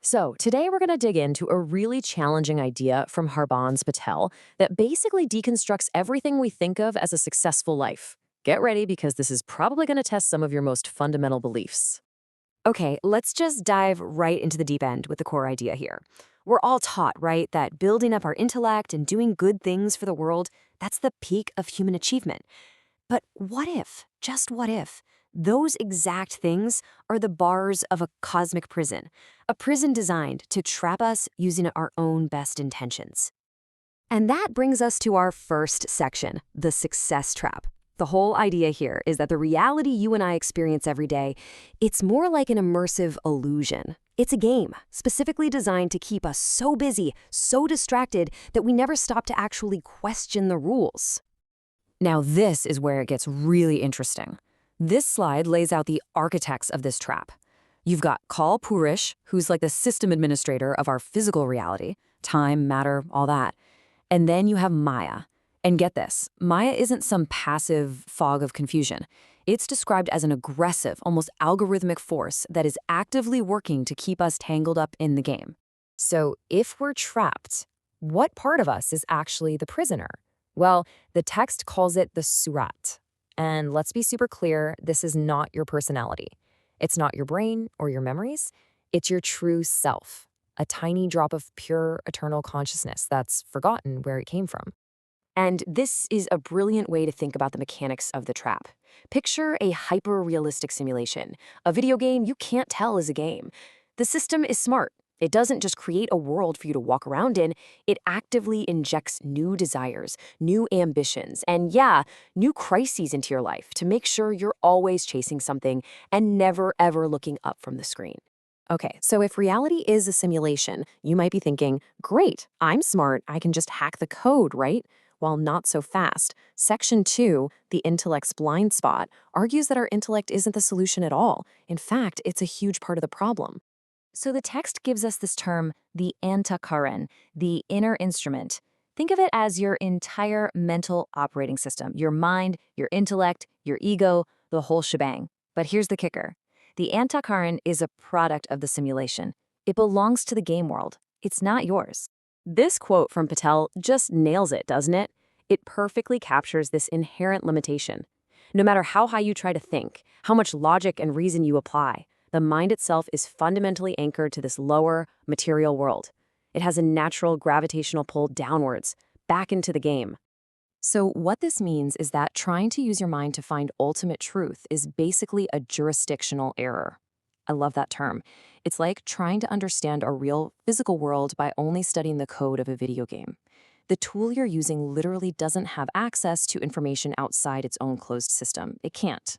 So, today we're going to dig into a really challenging idea from Harbans Patel that basically deconstructs everything we think of as a successful life. Get ready because this is probably going to test some of your most fundamental beliefs. Okay, let's just dive right into the deep end with the core idea here. We're all taught, right, that building up our intellect and doing good things for the world, that's the peak of human achievement. But what if, just what if, those exact things are the bars of a cosmic prison, a prison designed to trap us using our own best intentions? And that brings us to our first section, the success trap. The whole idea here is that the reality you and I experience every day, it's more like an immersive illusion. It's a game, specifically designed to keep us so busy, so distracted, that we never stop to actually question the rules. Now, this is where it gets really interesting. This slide lays out the architects of this trap. You've got Kal Purish, who's like the system administrator of our physical reality, time, matter, all that. And then you have Maya. And get this, Maya isn't some passive fog of confusion. It's described as an aggressive, almost algorithmic force that is actively working to keep us tangled up in the game. So if we're trapped, what part of us is actually the prisoner? Well, the text calls it the surat. And let's be super clear, this is not your personality. It's not your brain or your memories. It's your true self, a tiny drop of pure, eternal consciousness that's forgotten where it came from. And this is a brilliant way to think about the mechanics of the trap. Picture a hyper-realistic simulation, a video game you can't tell is a game. The system is smart. It doesn't just create a world for you to walk around in, it actively injects new desires, new ambitions, and yeah, new crises into your life to make sure you're always chasing something and never ever looking up from the screen. Okay, so if reality is a simulation, you might be thinking, great, I'm smart, I can just hack the code, right? While not so fast. Section 2, the intellect's blind spot, argues that our intellect isn't the solution at all. In fact, it's a huge part of the problem. So the text gives us this term, the antakaran, the inner instrument. Think of it as your entire mental operating system, your mind, your intellect, your ego, the whole shebang. But here's the kicker. The antakaran is a product of the simulation. It belongs to the game world. It's not yours. This quote from Patel just nails it, doesn't it? It perfectly captures this inherent limitation. No matter how high you try to think, how much logic and reason you apply, the mind itself is fundamentally anchored to this lower, material world. It has a natural gravitational pull downwards, back into the game. So what this means is that trying to use your mind to find ultimate truth is basically a jurisdictional error. I love that term. It's like trying to understand a real physical world by only studying the code of a video game. The tool you're using literally doesn't have access to information outside its own closed system. It can't.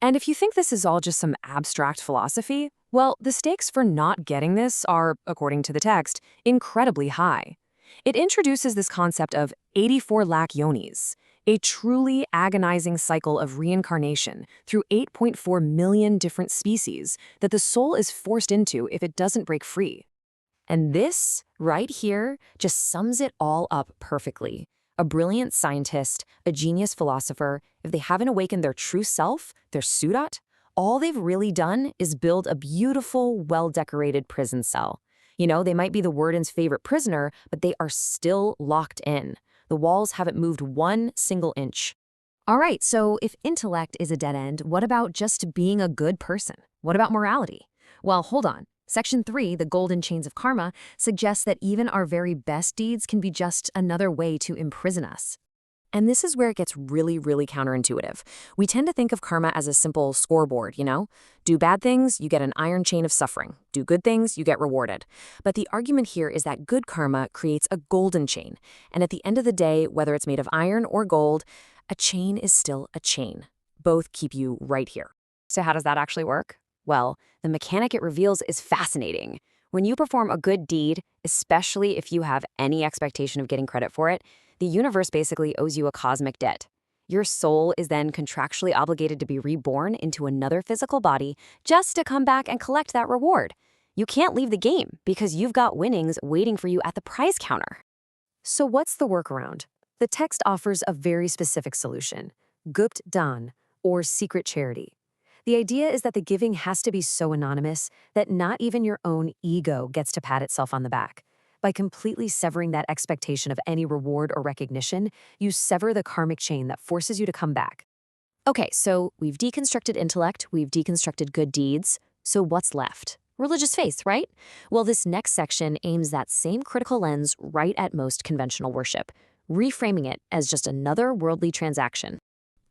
And if you think this is all just some abstract philosophy, well, the stakes for not getting this are, according to the text, incredibly high. It introduces this concept of 84 lakh yonis, a truly agonizing cycle of reincarnation through 8.4 million different species that the soul is forced into if it doesn't break free. And this, right here, just sums it all up perfectly. A brilliant scientist, a genius philosopher, if they haven't awakened their true self, their surat, all they've really done is build a beautiful, well-decorated prison cell. You know, they might be the warden's favorite prisoner, but they are still locked in. The walls haven't moved one single inch. All right, so if intellect is a dead end, what about just being a good person? What about morality? Well, hold on. Section 3, the golden chains of karma, suggests that even our very best deeds can be just another way to imprison us. And this is where it gets really, really counterintuitive. We tend to think of karma as a simple scoreboard, you know? Do bad things, you get an iron chain of suffering. Do good things, you get rewarded. But the argument here is that good karma creates a golden chain. And at the end of the day, whether it's made of iron or gold, a chain is still a chain. Both keep you right here. So how does that actually work? Well, the mechanic it reveals is fascinating. When you perform a good deed, especially if you have any expectation of getting credit for it, the universe basically owes you a cosmic debt. Your soul is then contractually obligated to be reborn into another physical body just to come back and collect that reward. You can't leave the game because you've got winnings waiting for you at the prize counter. So what's the workaround? The text offers a very specific solution, Gupt Dan, or secret charity. The idea is that the giving has to be so anonymous that not even your own ego gets to pat itself on the back. By completely severing that expectation of any reward or recognition, you sever the karmic chain that forces you to come back. Okay, so we've deconstructed intellect, we've deconstructed good deeds, so what's left? Religious faith, right? Well, this next section aims that same critical lens right at most conventional worship, reframing it as just another worldly transaction.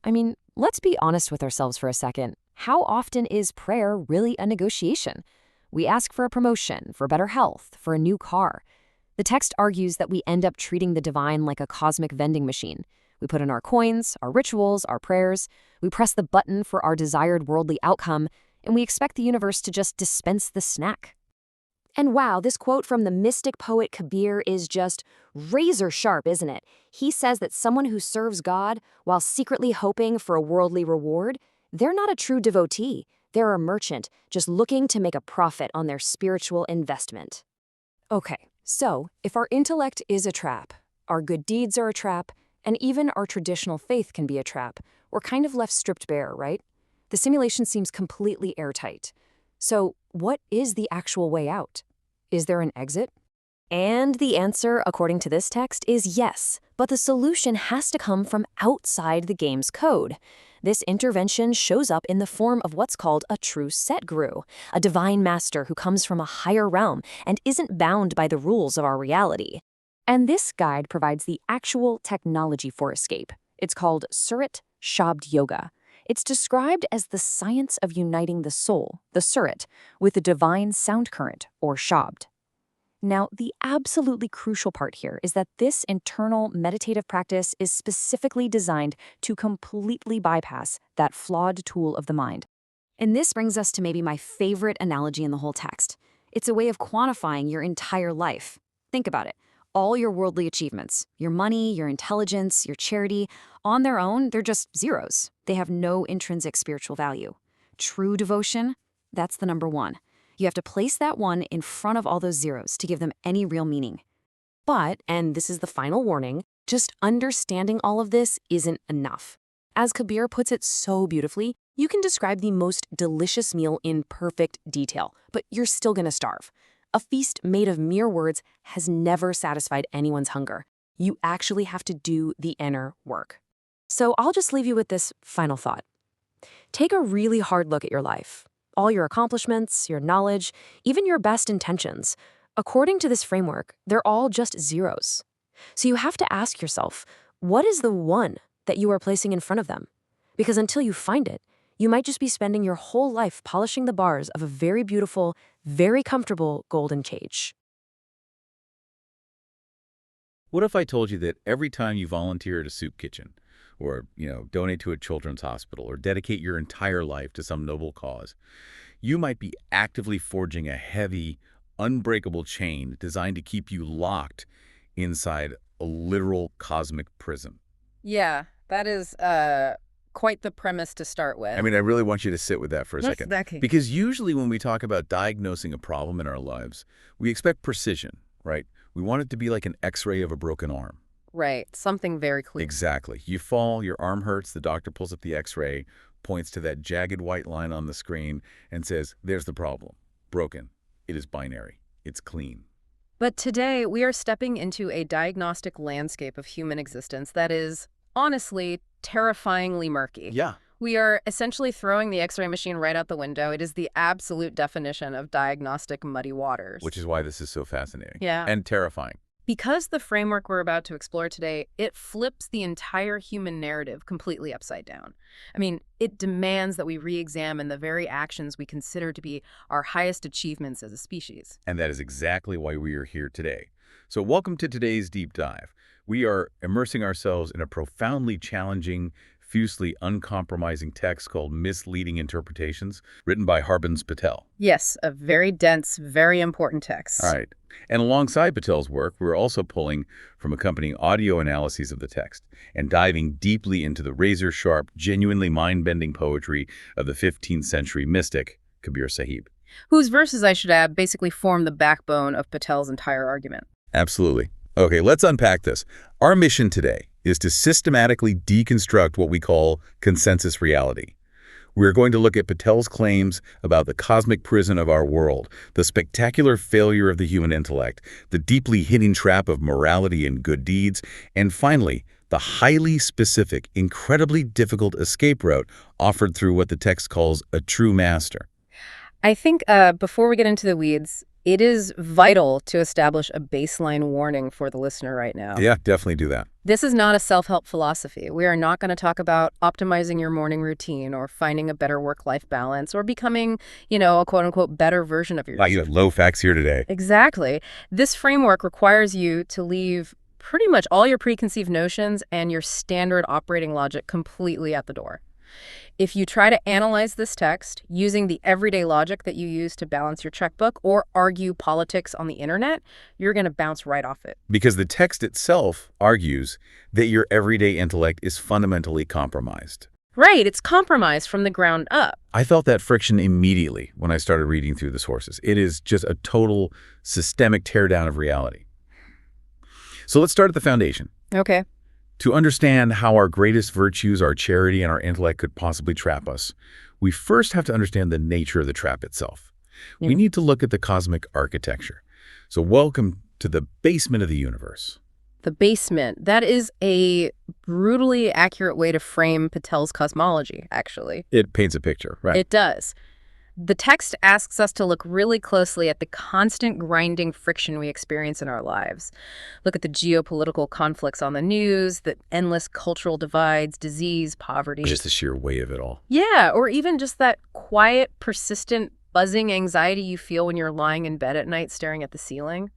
I mean, let's be honest with ourselves for a second. How often is prayer really a negotiation? We ask for a promotion, for better health, for a new car. The text argues that we end up treating the divine like a cosmic vending machine. We put in our coins, our rituals, our prayers, we press the button for our desired worldly outcome, and we expect the universe to just dispense the snack. And wow, this quote from the mystic poet Kabir is just razor sharp, isn't it? He says that someone who serves God while secretly hoping for a worldly reward, they're not a true devotee. They're a merchant, just looking to make a profit on their spiritual investment. Okay, so if our intellect is a trap, our good deeds are a trap, and even our traditional faith can be a trap, we're kind of left stripped bare, right? The simulation seems completely airtight. So what is the actual way out? Is there an exit? And the answer, according to this text, is yes, but the solution has to come from outside the game's code. This intervention shows up in the form of what's called a true set guru, a divine master who comes from a higher realm and isn't bound by the rules of our reality. And this guide provides the actual technology for escape. It's called Surat Shabd Yoga. It's described as the science of uniting the soul, the surat, with the divine sound current, or shabd. Now, the absolutely crucial part here is that this internal meditative practice is specifically designed to completely bypass that flawed tool of the mind. And this brings us to maybe my favorite analogy in the whole text. It's a way of quantifying your entire life. Think about it. All your worldly achievements, your money, your intelligence, your charity, on their own, they're just zeros. They have no intrinsic spiritual value. True devotion, that's the number one. You have to place that one in front of all those zeros to give them any real meaning. But, and this is the final warning, just understanding all of this isn't enough. As Kabir puts it so beautifully, you can describe the most delicious meal in perfect detail, but you're still gonna starve. A feast made of mere words has never satisfied anyone's hunger. You actually have to do the inner work. So I'll just leave you with this final thought. Take a really hard look at your life. All your accomplishments, your knowledge, even your best intentions. According to this framework, they're all just zeros. So you have to ask yourself, what is the one that you are placing in front of them? Because until you find it, you might just be spending your whole life polishing the bars of a very beautiful, very comfortable golden cage. What if I told you that every time you volunteer at a soup kitchen, or, donate to a children's hospital, or dedicate your entire life to some noble cause, you might be actively forging a heavy, unbreakable chain designed to keep you locked inside a literal cosmic prison? Yeah, that is quite the premise to start with. I mean, I really want you to sit with that for a That's second. that key. Because usually when we talk about diagnosing a problem in our lives, we expect precision, right? We want it to be like an X-ray of a broken arm. Right, something very clear. Exactly. You fall, your arm hurts, the doctor pulls up the X-ray, points to that jagged white line on the screen, and says, there's the problem. Broken. It is binary. It's clean. But today, we are stepping into a diagnostic landscape of human existence that is, honestly, terrifyingly murky. Yeah. We are essentially throwing the X-ray machine right out the window. It is the absolute definition of diagnostic muddy waters. Which is why this is so fascinating. Yeah. And terrifying. Because the framework we're about to explore today, it flips the entire human narrative completely upside down. I mean, it demands that we re-examine the very actions we consider to be our highest achievements as a species. And that is exactly why we are here today. So welcome to today's deep dive. We are immersing ourselves in a profoundly challenging, fiercely uncompromising text called Misleading Interpretations, written by Harbans Patel. Yes, a very dense, very important text. All right. And alongside Patel's work, we're also pulling from accompanying audio analyses of the text and diving deeply into the razor-sharp, genuinely mind-bending poetry of the 15th century mystic, Kabir Sahib. Whose verses, I should add, basically form the backbone of Patel's entire argument. Absolutely. Okay, let's unpack this. Our mission today is to systematically deconstruct what we call consensus reality. We're going to look at Patel's claims about the cosmic prison of our world, the spectacular failure of the human intellect, the deeply hidden trap of morality and good deeds, and finally, the highly specific, incredibly difficult escape route offered through what the text calls a true master. I think before we get into the weeds, it is vital to establish a baseline warning for the listener right now. Yeah, definitely do that. This is not a self-help philosophy. We are not going to talk about optimizing your morning routine or finding a better work-life balance or becoming, a quote-unquote better version of yourself. Wow, you have low facts here today. Exactly. This framework requires you to leave pretty much all your preconceived notions and your standard operating logic completely at the door. If you try to analyze this text using the everyday logic that you use to balance your checkbook or argue politics on the internet, you're going to bounce right off it. Because the text itself argues that your everyday intellect is fundamentally compromised. Right, it's compromised from the ground up. I felt that friction immediately when I started reading through the sources. It is just a total systemic teardown of reality. So let's start at the foundation. Okay. To understand how our greatest virtues, our charity, and our intellect could possibly trap us, we first have to understand the nature of the trap itself. We need to look at the cosmic architecture. So welcome to the basement of the universe. The basement. That is a brutally accurate way to frame Patel's cosmology, actually. It paints a picture, right? It does. The text asks us to look really closely at the constant grinding friction we experience in our lives. Look at the geopolitical conflicts on the news, the endless cultural divides, disease, poverty. Just the sheer weight of it all. Yeah, or even just that quiet, persistent, buzzing anxiety you feel when you're lying in bed at night staring at the ceiling.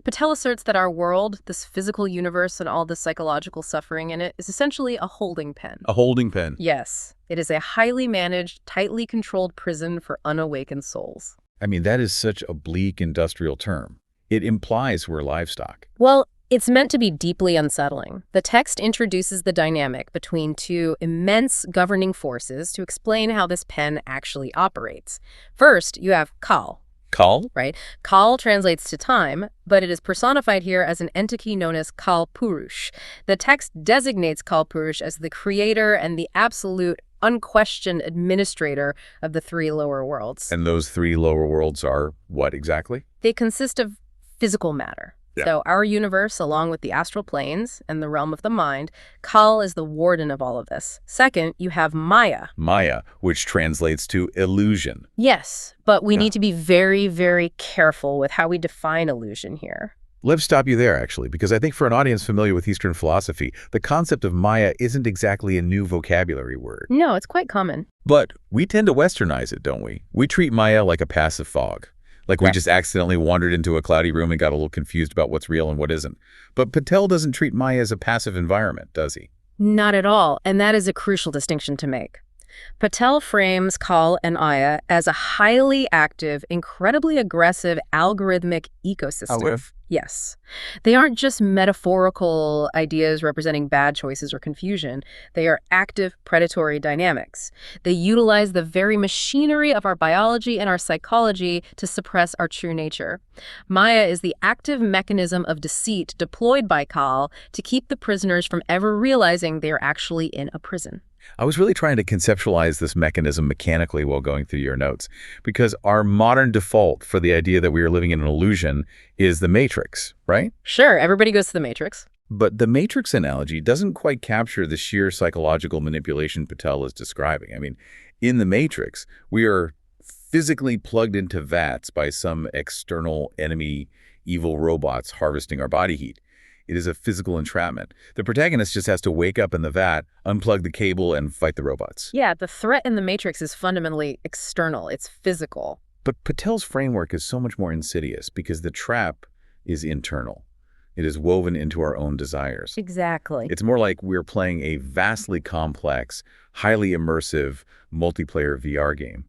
Patel asserts that our world, this physical universe and all the psychological suffering in it, is essentially a holding pen. A holding pen. Yes. It is a highly managed, tightly controlled prison for unawakened souls. I mean, that is such a bleak industrial term. It implies we're livestock. Well, it's meant to be deeply unsettling. The text introduces the dynamic between two immense governing forces to explain how this pen actually operates. First, you have Kal. Kal? Right? Kal translates to time, but it is personified here as an entity known as Kal Purush. The text designates Kal Purush as the creator and the absolute, unquestioned administrator of the three lower worlds. And those three lower worlds are what exactly? They consist of physical matter. Yeah. So our universe, along with the astral planes and the realm of the mind, Kal is the warden of all of this. Second, you have Maya. Maya, which translates to illusion. Yes, but we need to be very, very careful with how we define illusion here. Let's stop you there, actually, because I think for an audience familiar with Eastern philosophy, the concept of Maya isn't exactly a new vocabulary word. No, it's quite common. But we tend to westernize it, don't we? We treat Maya like a passive fog. Like we just accidentally wandered into a cloudy room and got a little confused about what's real and what isn't. But Patel doesn't treat Maya as a passive environment, does he? Not at all, and that is a crucial distinction to make. Patel frames Kal and Aya as a highly active, incredibly aggressive, algorithmic ecosystem. Yes. They aren't just metaphorical ideas representing bad choices or confusion. They are active, predatory dynamics. They utilize the very machinery of our biology and our psychology to suppress our true nature. Maya is the active mechanism of deceit deployed by Kal to keep the prisoners from ever realizing they are actually in a prison. I was really trying to conceptualize this mechanism mechanically while going through your notes, because our modern default for the idea that we are living in an illusion is the Matrix, right? Sure, everybody goes to the Matrix. But the Matrix analogy doesn't quite capture the sheer psychological manipulation Patel is describing. I mean, in the Matrix, we are physically plugged into vats by some external enemy, evil robots harvesting our body heat. It is a physical entrapment. The protagonist just has to wake up in the vat, unplug the cable, and fight the robots. Yeah, the threat in the Matrix is fundamentally external. It's physical. But Patel's framework is so much more insidious because the trap is internal. It is woven into our own desires. Exactly. It's more like we're playing a vastly complex, highly immersive, multiplayer VR game.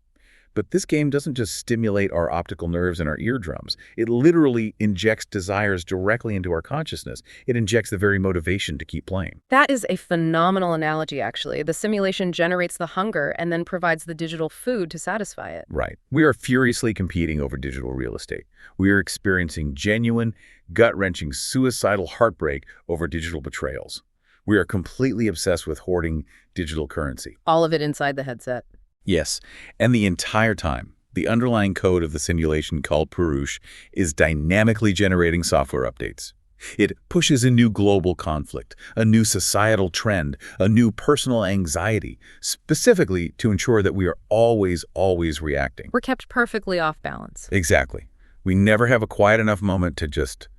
But this game doesn't just stimulate our optical nerves and our eardrums. It literally injects desires directly into our consciousness. It injects the very motivation to keep playing. That is a phenomenal analogy, actually. The simulation generates the hunger and then provides the digital food to satisfy it. Right. We are furiously competing over digital real estate. We are experiencing genuine, gut-wrenching, suicidal heartbreak over digital betrayals. We are completely obsessed with hoarding digital currency. All of it inside the headset. Yes, and the entire time, the underlying code of the simulation called Purush is dynamically generating software updates. It pushes a new global conflict, a new societal trend, a new personal anxiety, specifically to ensure that we are always reacting. We're kept perfectly off balance. Exactly. We never have a quiet enough moment to just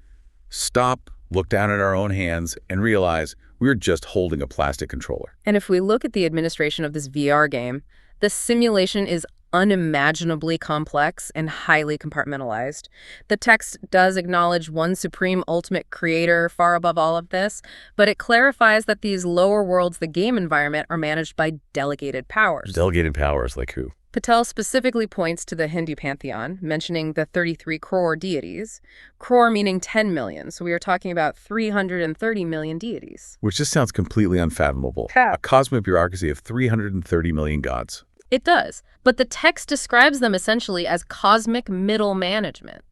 stop, look down at our own hands, and realize we're just holding a plastic controller. And if we look at the administration of this VR game, the simulation is unimaginably complex and highly compartmentalized. The text does acknowledge one supreme ultimate creator far above all of this, but it clarifies that these lower worlds, the game environment, are managed by delegated powers. Delegated powers like who? Patel specifically points to the Hindu pantheon, mentioning the 33 crore deities, crore meaning 10 million, so we are talking about 330 million deities. Which just sounds completely unfathomable. Yeah. A cosmic bureaucracy of 330 million gods. It does, but the text describes them essentially as cosmic middle management.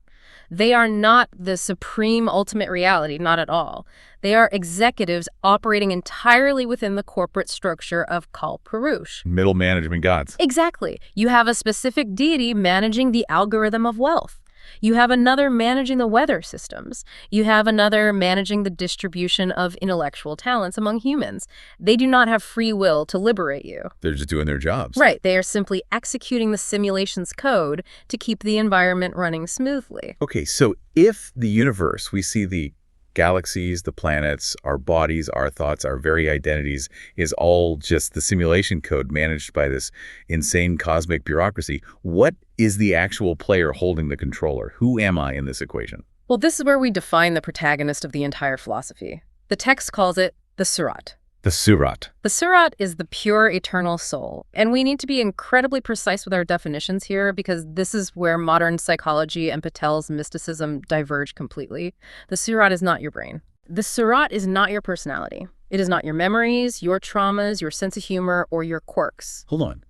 They are not the supreme ultimate reality, not at all. They are executives operating entirely within the corporate structure of Kal Purush. Middle management gods. Exactly. You have a specific deity managing the algorithm of wealth. You have another managing the weather systems. You have another managing the distribution of intellectual talents among humans. They do not have free will to liberate you. They're just doing their jobs. Right. They are simply executing the simulation's code to keep the environment running smoothly. Okay, so if the universe, we see the galaxies, the planets, our bodies, our thoughts, our very identities is all just the simulation code managed by this insane cosmic bureaucracy, what is the actual player holding the controller? Who am I in this equation? Well, this is where we define the protagonist of the entire philosophy. The text calls it the Surat. The Surat. The Surat is the pure eternal soul, and we need to be incredibly precise with our definitions here because this is where modern psychology and Patel's mysticism diverge completely. The Surat is not your brain. The Surat is not your personality. It is not your memories, your traumas, your sense of humor, or your quirks. Hold on.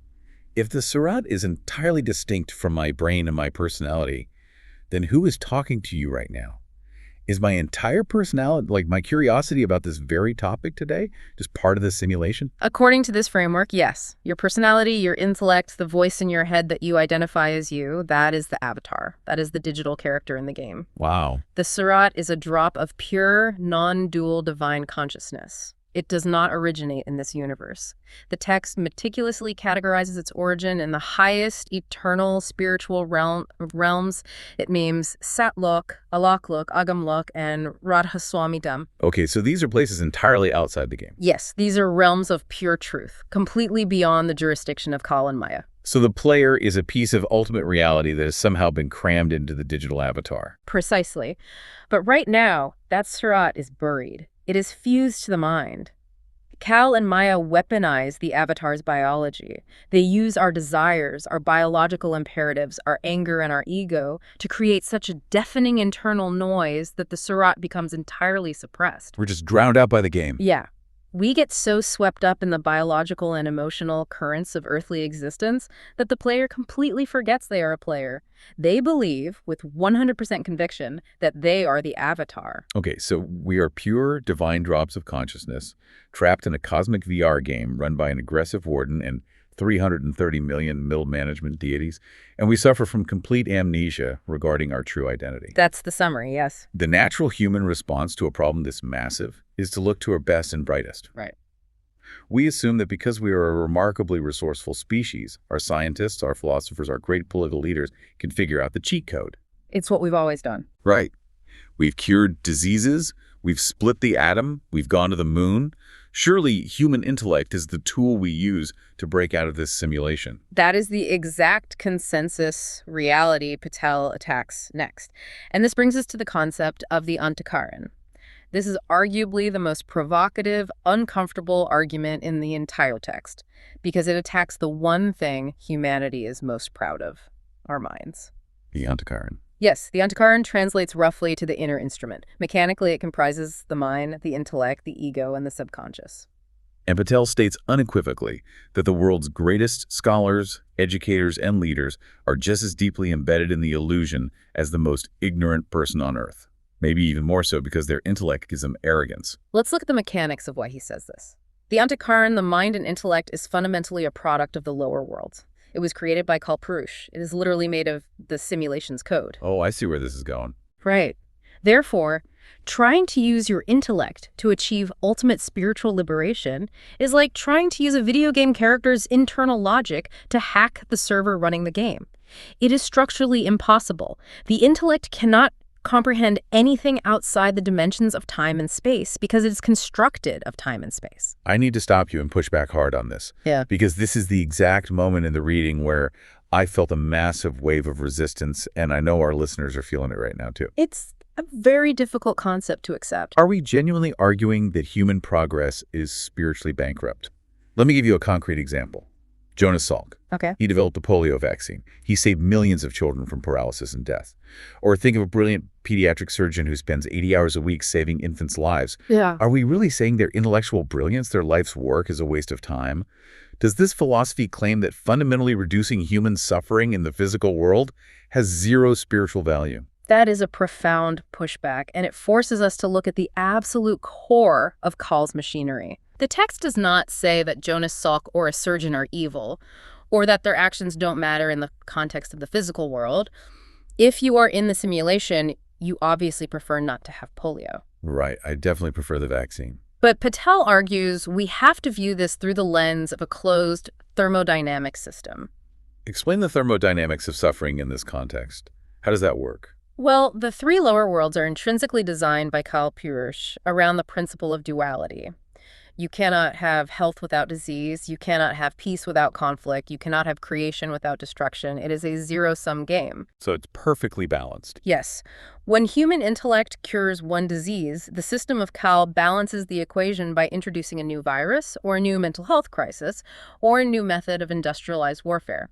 If the Surat is entirely distinct from my brain and my personality, then who is talking to you right now? Is my entire personality, like my curiosity about this very topic today, just part of the simulation? According to this framework, yes. Your personality, your intellect, the voice in your head that you identify as you, that is the avatar. That is the digital character in the game. Wow. The Surat is a drop of pure, non-dual divine consciousness. It does not originate in this universe. The text meticulously categorizes its origin in the highest eternal spiritual realms. It names Satlok, Alaklok, Agamlok, and Radhaswamidam. Okay, so these are places entirely outside the game. Yes, these are realms of pure truth, completely beyond the jurisdiction of Kal and Maya. So the player is a piece of ultimate reality that has somehow been crammed into the digital avatar. Precisely. But right now, that Surat is buried. It is fused to the mind. Kal and Maya weaponize the avatar's biology. They use our desires, our biological imperatives, our anger, and our ego to create such a deafening internal noise that the Surat becomes entirely suppressed. We're just drowned out by the game. Yeah. We get so swept up in the biological and emotional currents of earthly existence that the player completely forgets they are a player. They believe, with 100% conviction, that they are the avatar. Okay, so we are pure divine drops of consciousness, trapped in a cosmic VR game run by an aggressive warden and 330 million middle management deities, and we suffer from complete amnesia regarding our true identity. That's the summary, yes. The natural human response to a problem this massive is to look to our best and brightest. Right. We assume that because we are a remarkably resourceful species, our scientists, our philosophers, our great political leaders can figure out the cheat code. It's what we've always done. Right. We've cured diseases, we've split the atom, we've gone to the moon. Surely human intellect is the tool we use to break out of this simulation. That is the exact consensus reality Patel attacks next. And this brings us to the concept of the Antakaran. This is arguably the most provocative, uncomfortable argument in the entire text, because it attacks the one thing humanity is most proud of, our minds. The Antakaran. Yes, the Antakaran translates roughly to the inner instrument. Mechanically, it comprises the mind, the intellect, the ego, and the subconscious. And Patel states unequivocally that the world's greatest scholars, educators, and leaders are just as deeply embedded in the illusion as the most ignorant person on earth. Maybe even more so because their intellect gives them arrogance. Let's look at the mechanics of why he says this. The Antakaran, the mind and intellect, is fundamentally a product of the lower worlds. It was created by Kalpurus. It is literally made of the simulation's code. Oh, I see where this is going. Right. Therefore, trying to use your intellect to achieve ultimate spiritual liberation is like trying to use a video game character's internal logic to hack the server running the game. It is structurally impossible. The intellect cannot comprehend anything outside the dimensions of time and space because it is constructed of time and space. I need to stop you and push back hard on this. Yeah. Because this is the exact moment in the reading where I felt a massive wave of resistance, and I know our listeners are feeling it right now too. It's a very difficult concept to accept. Are we genuinely arguing that human progress is spiritually bankrupt? Let me give you a concrete example. Jonas Salk. Okay. He developed a polio vaccine. He saved millions of children from paralysis and death. Or think of a brilliant pediatric surgeon who spends 80 hours a week saving infants' lives. Yeah. Are we really saying their intellectual brilliance, their life's work, is a waste of time? Does this philosophy claim that fundamentally reducing human suffering in the physical world has zero spiritual value? That is a profound pushback, and it forces us to look at the absolute core of Call's machinery. The text does not say that Jonas Salk or a surgeon are evil, or that their actions don't matter in the context of the physical world. If you are in the simulation, you obviously prefer not to have polio. Right. I definitely prefer the vaccine. But Patel argues we have to view this through the lens of a closed thermodynamic system. Explain the thermodynamics of suffering in this context. How does that work? Well, the three lower worlds are intrinsically designed by Kalpurus around the principle of duality. You cannot have health without disease. You cannot have peace without conflict. You cannot have creation without destruction. It is a zero-sum game. So it's perfectly balanced. Yes. When human intellect cures one disease, the system of Cal balances the equation by introducing a new virus or a new mental health crisis or a new method of industrialized warfare.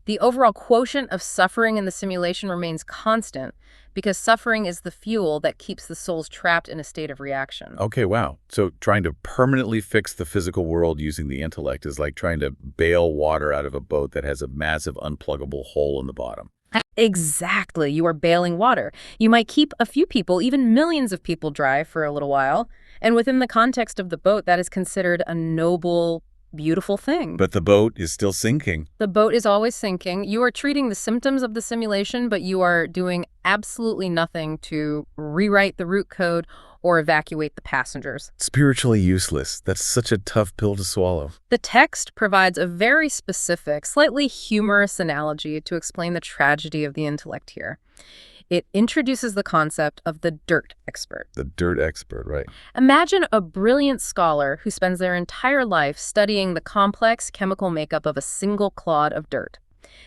The overall quotient of suffering in the simulation remains constant because suffering is the fuel that keeps the souls trapped in a state of reaction. Okay, wow. So trying to permanently fix the physical world using the intellect is like trying to bail water out of a boat that has a massive unpluggable hole in the bottom. Exactly. You are bailing water. You might keep a few people, even millions of people, dry for a little while. And within the context of the boat, that is considered a noble, beautiful thing. But the boat is still sinking. The boat is always sinking. You are treating the symptoms of the simulation, but you are doing absolutely nothing to rewrite the root code or evacuate the passengers. Spiritually useless. That's such a tough pill to swallow. The text provides a very specific, slightly humorous analogy to explain the tragedy of the intellect here. It introduces the concept of the dirt expert. The dirt expert, right. Imagine a brilliant scholar who spends their entire life studying the complex chemical makeup of a single clod of dirt.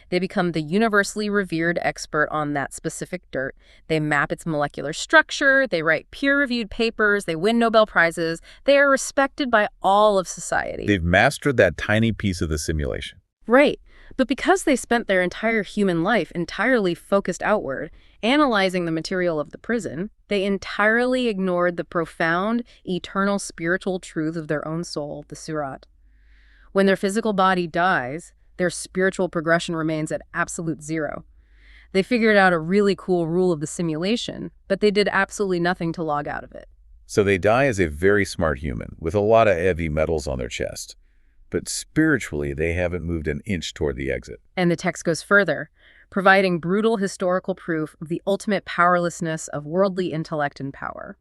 They become the universally revered expert on that specific dirt. They map its molecular structure, they write peer-reviewed papers, they win Nobel Prizes. They are respected by all of society. They've mastered that tiny piece of the simulation. Right. But because they spent their entire human life entirely focused outward, analyzing the material of the prison, they entirely ignored the profound, eternal spiritual truth of their own soul, the Surat. When their physical body dies, their spiritual progression remains at absolute zero. They figured out a really cool rule of the simulation, but they did absolutely nothing to log out of it. So they die as a very smart human with a lot of heavy metals on their chest. But spiritually, they haven't moved an inch toward the exit. And the text goes further, providing brutal historical proof of the ultimate powerlessness of worldly intellect and power.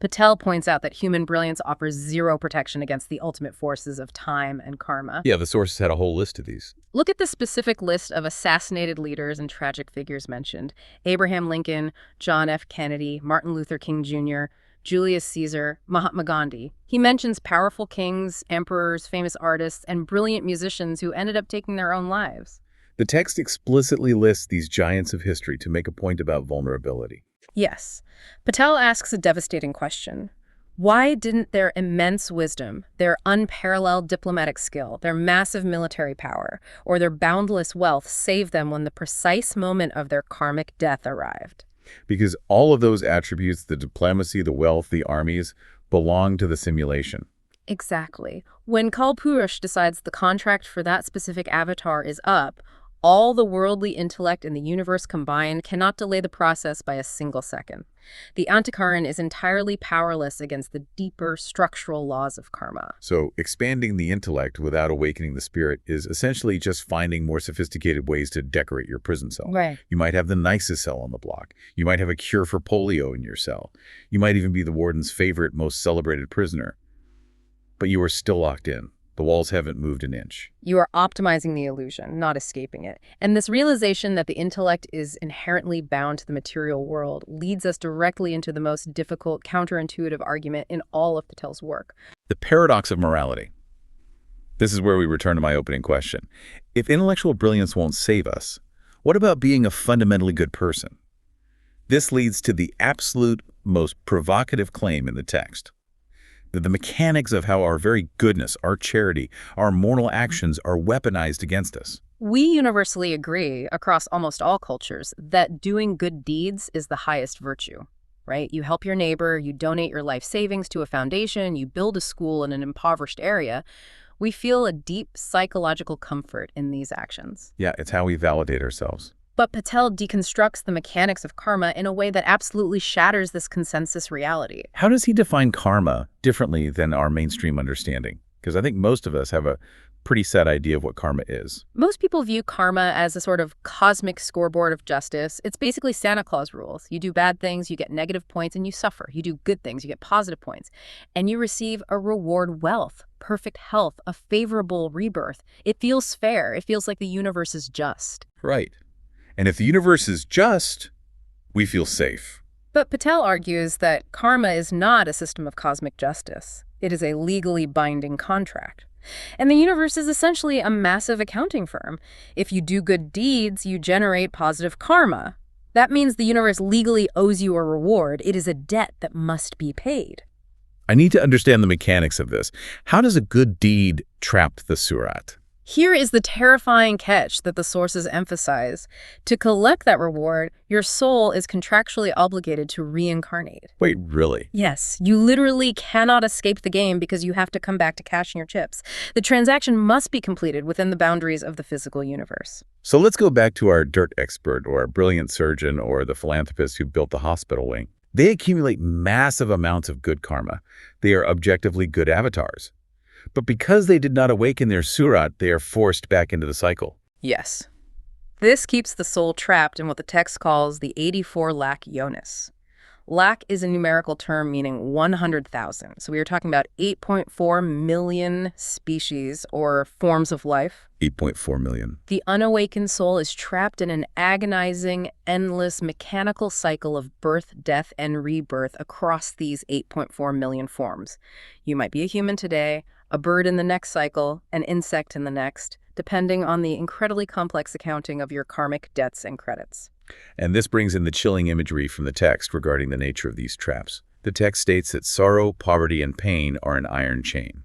Patel points out that human brilliance offers zero protection against the ultimate forces of time and karma. Yeah, the sources had a whole list of these. Look at the specific list of assassinated leaders and tragic figures mentioned. Abraham Lincoln, John F. Kennedy, Martin Luther King Jr., Julius Caesar, Mahatma Gandhi. He mentions powerful kings, emperors, famous artists, and brilliant musicians who ended up taking their own lives. The text explicitly lists these giants of history to make a point about vulnerability. Yes. Patel asks a devastating question. Why didn't their immense wisdom, their unparalleled diplomatic skill, their massive military power, or their boundless wealth save them when the precise moment of their karmic death arrived? Because all of those attributes, the diplomacy, the wealth, the armies, belong to the simulation. Exactly. When Kalpurus decides the contract for that specific avatar is up, All the worldly intellect in the universe combined cannot delay the process by a single second. The Antikaran is entirely powerless against the deeper structural laws of karma. So expanding the intellect without awakening the spirit is essentially just finding more sophisticated ways to decorate your prison cell. Right. You might have the nicest cell on the block. You might have a cure for polio in your cell. You might even be the warden's favorite, most celebrated prisoner. But you are still locked in. The walls haven't moved an inch. You are optimizing the illusion, not escaping it. And this realization that the intellect is inherently bound to the material world leads us directly into the most difficult, counterintuitive argument in all of Patel's work. The paradox of morality. This is where we return to my opening question. If intellectual brilliance won't save us, what about being a fundamentally good person? This leads to the absolute most provocative claim in the text. The mechanics of how our very goodness, our charity, our moral actions are weaponized against us. We universally agree, across almost all cultures, that doing good deeds is the highest virtue, right? You help your neighbor, you donate your life savings to a foundation, you build a school in an impoverished area. We feel a deep psychological comfort in these actions. Yeah, it's how we validate ourselves. But Patel deconstructs the mechanics of karma in a way that absolutely shatters this consensus reality. How does he define karma differently than our mainstream understanding? Because I think most of us have a pretty set idea of what karma is. Most people view karma as a sort of cosmic scoreboard of justice. It's basically Santa Claus rules. You do bad things, you get negative points, and you suffer. You do good things, you get positive points. And you receive a reward: wealth, perfect health, a favorable rebirth. It feels fair. It feels like the universe is just. Right. And if the universe is just, we feel safe. But Patel argues that karma is not a system of cosmic justice. It is a legally binding contract. And the universe is essentially a massive accounting firm. If you do good deeds, you generate positive karma. That means the universe legally owes you a reward. It is a debt that must be paid. I need to understand the mechanics of this. How does a good deed trap the surat? Here is the terrifying catch that the sources emphasize. To collect that reward, your soul is contractually obligated to reincarnate. Wait, really? Yes, you literally cannot escape the game because you have to come back to cashing your chips. The transaction must be completed within the boundaries of the physical universe. So let's go back to our dirt expert or our brilliant surgeon or the philanthropist who built the hospital wing. They accumulate massive amounts of good karma. They are objectively good avatars. But because they did not awaken their surat, they are forced back into the cycle. Yes. This keeps the soul trapped in what the text calls the 84 lakh yonis. Lakh is a numerical term meaning 100,000. So we are talking about 8.4 million species or forms of life. 8.4 million. The unawakened soul is trapped in an agonizing, endless, mechanical cycle of birth, death, and rebirth across these 8.4 million forms. You might be a human today, a bird in the next cycle, an insect in the next, depending on the incredibly complex accounting of your karmic debts and credits. And this brings in the chilling imagery from the text regarding the nature of these traps. The text states that sorrow, poverty, and pain are an iron chain,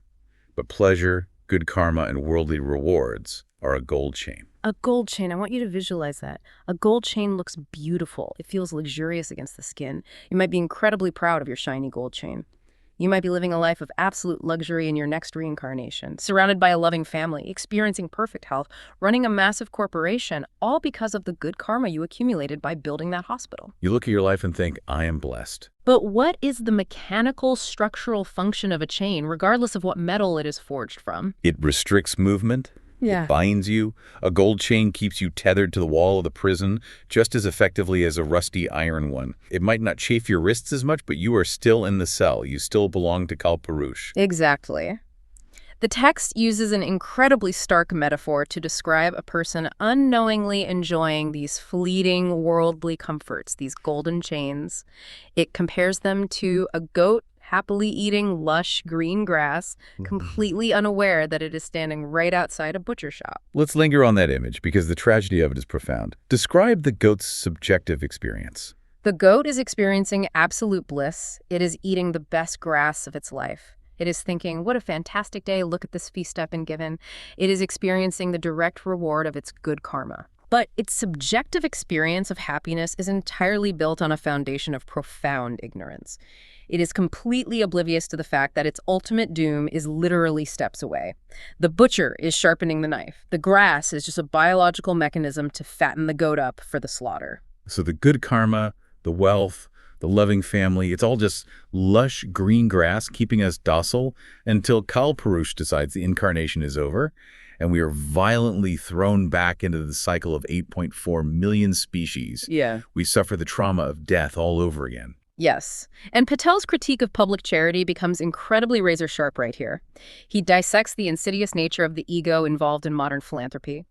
but pleasure, good karma, and worldly rewards are a gold chain. A gold chain. I want you to visualize that. A gold chain looks beautiful. It feels luxurious against the skin. You might be incredibly proud of your shiny gold chain. You might be living a life of absolute luxury in your next reincarnation, surrounded by a loving family, experiencing perfect health, running a massive corporation, all because of the good karma you accumulated by building that hospital. You look at your life and think, I am blessed. But what is the mechanical, structural function of a chain, regardless of what metal it is forged from? It restricts movement. Yeah. It binds you. A gold chain keeps you tethered to the wall of the prison just as effectively as a rusty iron one. It might not chafe your wrists as much, but you are still in the cell. You still belong to Kalpurush. Exactly. The text uses an incredibly stark metaphor to describe a person unknowingly enjoying these fleeting worldly comforts, these golden chains. It compares them to a goat happily eating lush green grass, completely unaware that it is standing right outside a butcher shop. Let's linger on that image because the tragedy of it is profound. Describe the goat's subjective experience. The goat is experiencing absolute bliss. It is eating the best grass of its life. It is thinking, what a fantastic day, look at this feast I've been given. It is experiencing the direct reward of its good karma. But its subjective experience of happiness is entirely built on a foundation of profound ignorance. It is completely oblivious to the fact that its ultimate doom is literally steps away. The butcher is sharpening the knife. The grass is just a biological mechanism to fatten the goat up for the slaughter. So the good karma, the wealth, the loving family, it's all just lush green grass keeping us docile until Kal Purush decides the incarnation is over and we are violently thrown back into the cycle of 8.4 million species. Yeah. We suffer the trauma of death all over again. Yes. And Patel's critique of public charity becomes incredibly razor-sharp right here. He dissects the insidious nature of the ego involved in modern philanthropy.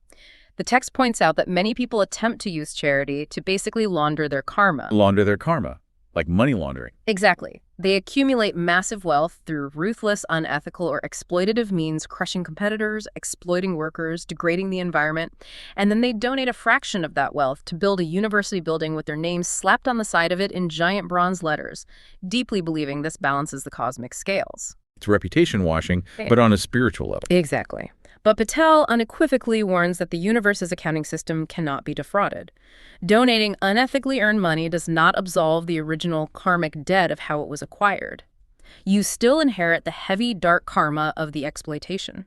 The text points out that many people attempt to use charity to basically launder their karma. Launder their karma, like money laundering. Exactly. They accumulate massive wealth through ruthless, unethical, or exploitative means, crushing competitors, exploiting workers, degrading the environment, and then they donate a fraction of that wealth to build a university building with their names slapped on the side of it in giant bronze letters, deeply believing this balances the cosmic scales. It's reputation washing, but on a spiritual level. Exactly. But Patel unequivocally warns that the universe's accounting system cannot be defrauded. Donating unethically earned money does not absolve the original karmic debt of how it was acquired. You still inherit the heavy, dark karma of the exploitation.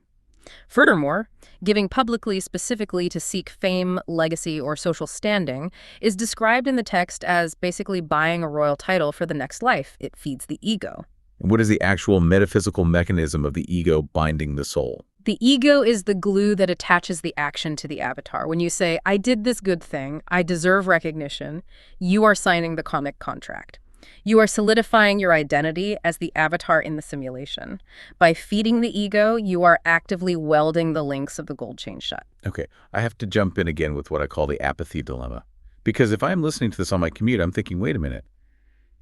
Furthermore, giving publicly specifically to seek fame, legacy, or social standing is described in the text as basically buying a royal title for the next life. It feeds the ego. And what is the actual metaphysical mechanism of the ego binding the soul? The ego is the glue that attaches the action to the avatar. When you say, I did this good thing, I deserve recognition, you are signing the karmic contract. You are solidifying your identity as the avatar in the simulation. By feeding the ego, you are actively welding the links of the gold chain shut. Okay, I have to jump in again with what I call the apathy dilemma. Because if I'm listening to this on my commute, I'm thinking, wait a minute.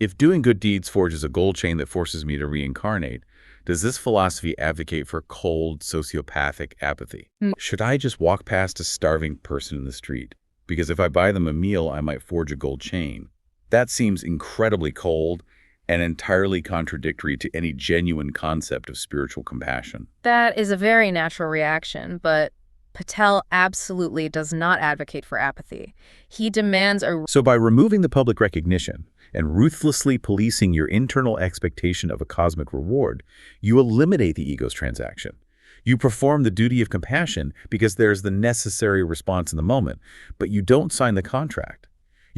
If doing good deeds forges a gold chain that forces me to reincarnate, does this philosophy advocate for cold, sociopathic apathy? Should I just walk past a starving person in the street? Because if I buy them a meal, I might forge a gold chain. That seems incredibly cold and entirely contradictory to any genuine concept of spiritual compassion. That is a very natural reaction, but Patel absolutely does not advocate for apathy. He demands a... So by removing the public recognition and ruthlessly policing your internal expectation of a cosmic reward, you eliminate the ego's transaction. You perform the duty of compassion because there's the necessary response in the moment, but you don't sign the contract.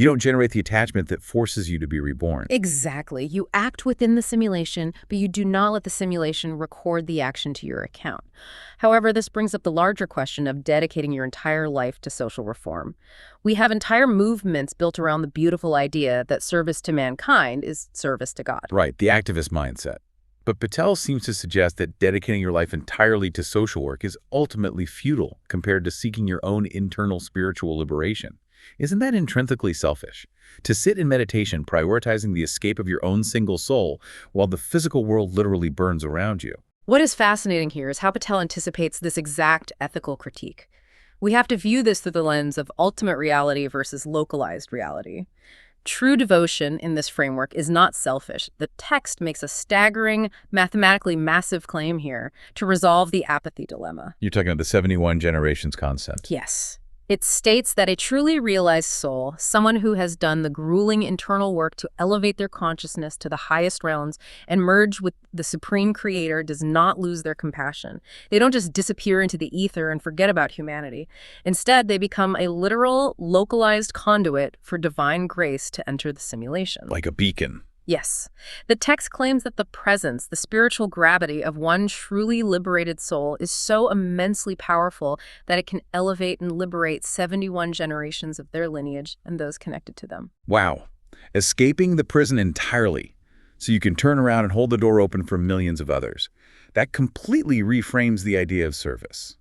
You don't generate the attachment that forces you to be reborn. Exactly. You act within the simulation, but you do not let the simulation record the action to your account. However, this brings up the larger question of dedicating your entire life to social reform. We have entire movements built around the beautiful idea that service to mankind is service to God. Right, the activist mindset. But Patel seems to suggest that dedicating your life entirely to social work is ultimately futile compared to seeking your own internal spiritual liberation. Isn't that intrinsically selfish? To sit in meditation, prioritizing the escape of your own single soul, while the physical world literally burns around you. What is fascinating here is how Patel anticipates this exact ethical critique. We have to view this through the lens of ultimate reality versus localized reality. True devotion in this framework is not selfish. The text makes a staggering, mathematically massive claim here to resolve the apathy dilemma. You're talking about the 71 generations concept. Yes. It states that a truly realized soul, someone who has done the grueling internal work to elevate their consciousness to the highest realms and merge with the supreme creator, does not lose their compassion. They don't just disappear into the ether and forget about humanity. Instead, they become a literal, localized conduit for divine grace to enter the simulation. Like a beacon. Yes. The text claims that the presence, the spiritual gravity of one truly liberated soul is so immensely powerful that it can elevate and liberate 71 generations of their lineage and those connected to them. Wow. Escaping the prison entirely, so you can turn around and hold the door open for millions of others. That completely reframes the idea of service.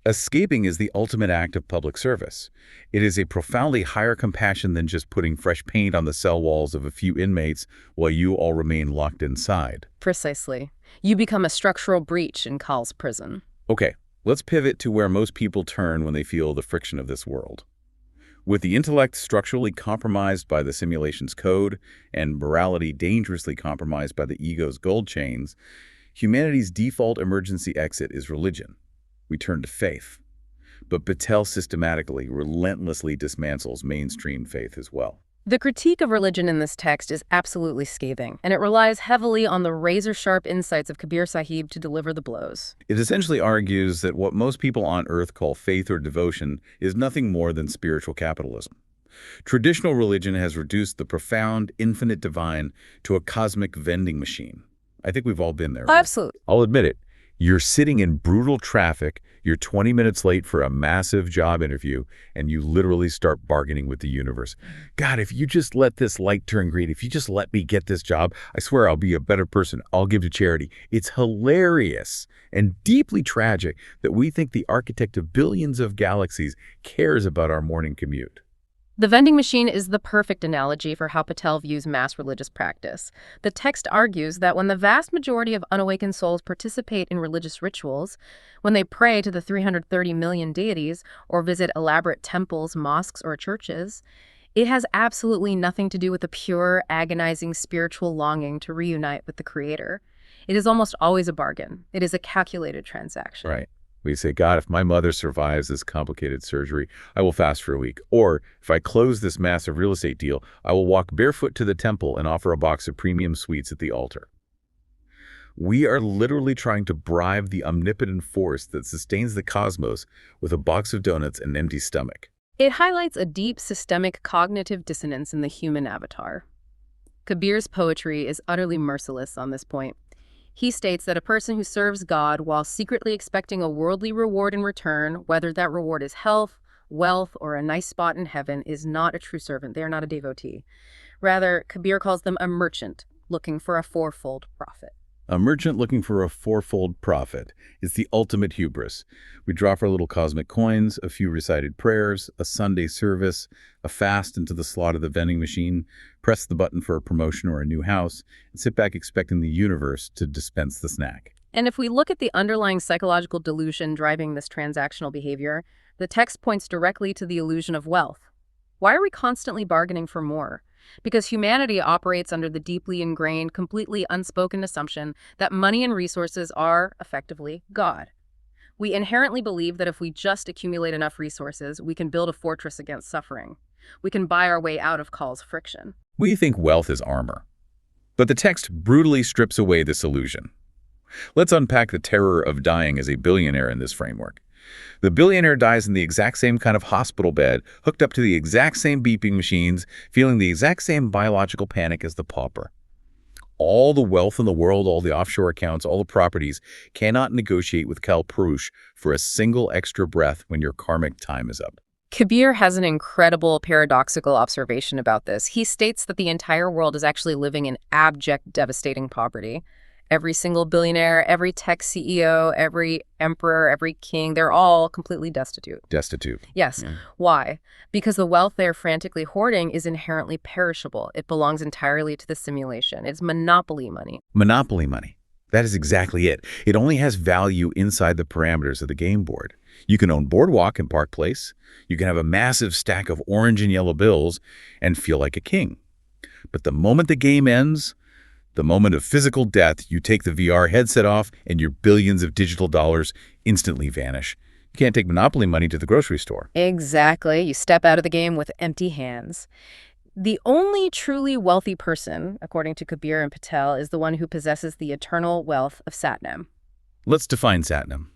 Escaping is the ultimate act of public service. It is a profoundly higher compassion than just putting fresh paint on the cell walls of a few inmates while you all remain locked inside. Precisely. You become a structural breach in Kal's prison. Okay, let's pivot to where most people turn when they feel the friction of this world. With the intellect structurally compromised by the simulation's code and morality dangerously compromised by the ego's gold chains, humanity's default emergency exit is religion. We turn to faith. But Patel systematically, relentlessly dismantles mainstream faith as well. The critique of religion in this text is absolutely scathing, and it relies heavily on the razor-sharp insights of Kabir Sahib to deliver the blows. It essentially argues that what most people on Earth call faith or devotion is nothing more than spiritual capitalism. Traditional religion has reduced the profound, infinite divine to a cosmic vending machine. I think we've all been there. Absolutely. I'll admit it. You're sitting in brutal traffic, you're 20 minutes late for a massive job interview, and you literally start bargaining with the universe. God, if you just let this light turn green, if you just let me get this job, I swear I'll be a better person. I'll give to charity. It's hilarious and deeply tragic that we think the architect of billions of galaxies cares about our morning commute. The vending machine is the perfect analogy for how Patel views mass religious practice. The text argues that when the vast majority of unawakened souls participate in religious rituals, when they pray to the 330 million deities or visit elaborate temples, mosques, or churches, it has absolutely nothing to do with the pure, agonizing spiritual longing to reunite with the Creator. It is almost always a bargain. It is a calculated transaction. Right. We say, God, if my mother survives this complicated surgery, I will fast for a week. Or if I close this massive real estate deal, I will walk barefoot to the temple and offer a box of premium sweets at the altar. We are literally trying to bribe the omnipotent force that sustains the cosmos with a box of donuts and an empty stomach. It highlights a deep systemic cognitive dissonance in the human avatar. Kabir's poetry is utterly merciless on this point. He states that a person who serves God while secretly expecting a worldly reward in return, whether that reward is health, wealth, or a nice spot in heaven, is not a true servant. They are not a devotee. Rather, Kabir calls them a merchant looking for a fourfold profit. A merchant looking for a fourfold profit is the ultimate hubris. We drop our little cosmic coins, a few recited prayers, a Sunday service, a fast into the slot of the vending machine, press the button for a promotion or a new house, and sit back expecting the universe to dispense the snack. And if we look at the underlying psychological delusion driving this transactional behavior, the text points directly to the illusion of wealth. Why are we constantly bargaining for more? Because humanity operates under the deeply ingrained, completely unspoken assumption that money and resources are, effectively, God. We inherently believe that if we just accumulate enough resources, we can build a fortress against suffering. We can buy our way out of Call's friction. We think wealth is armor. But the text brutally strips away this illusion. Let's unpack the terror of dying as a billionaire in this framework. The billionaire dies in the exact same kind of hospital bed, hooked up to the exact same beeping machines, feeling the exact same biological panic as the pauper. All the wealth in the world, all the offshore accounts, all the properties cannot negotiate with Kal Purush for a single extra breath when your karmic time is up. Kabir has an incredible paradoxical observation about this. He states that the entire world is actually living in abject, devastating poverty. Every single billionaire, every tech CEO, every emperor, every king, they're all completely destitute. Destitute. Yes. Yeah. Why? Because the wealth they're frantically hoarding is inherently perishable. It belongs entirely to the simulation. It's monopoly money. Monopoly money. That is exactly it. It only has value inside the parameters of the game board. You can own Boardwalk and Park Place. You can have a massive stack of orange and yellow bills and feel like a king. But the moment the game ends, the moment of physical death, you take the VR headset off and your billions of digital dollars instantly vanish. You can't take Monopoly money to the grocery store. Exactly. You step out of the game with empty hands. The only truly wealthy person, according to Kabir and Patel, is the one who possesses the eternal wealth of Satnam. Let's define Satnam.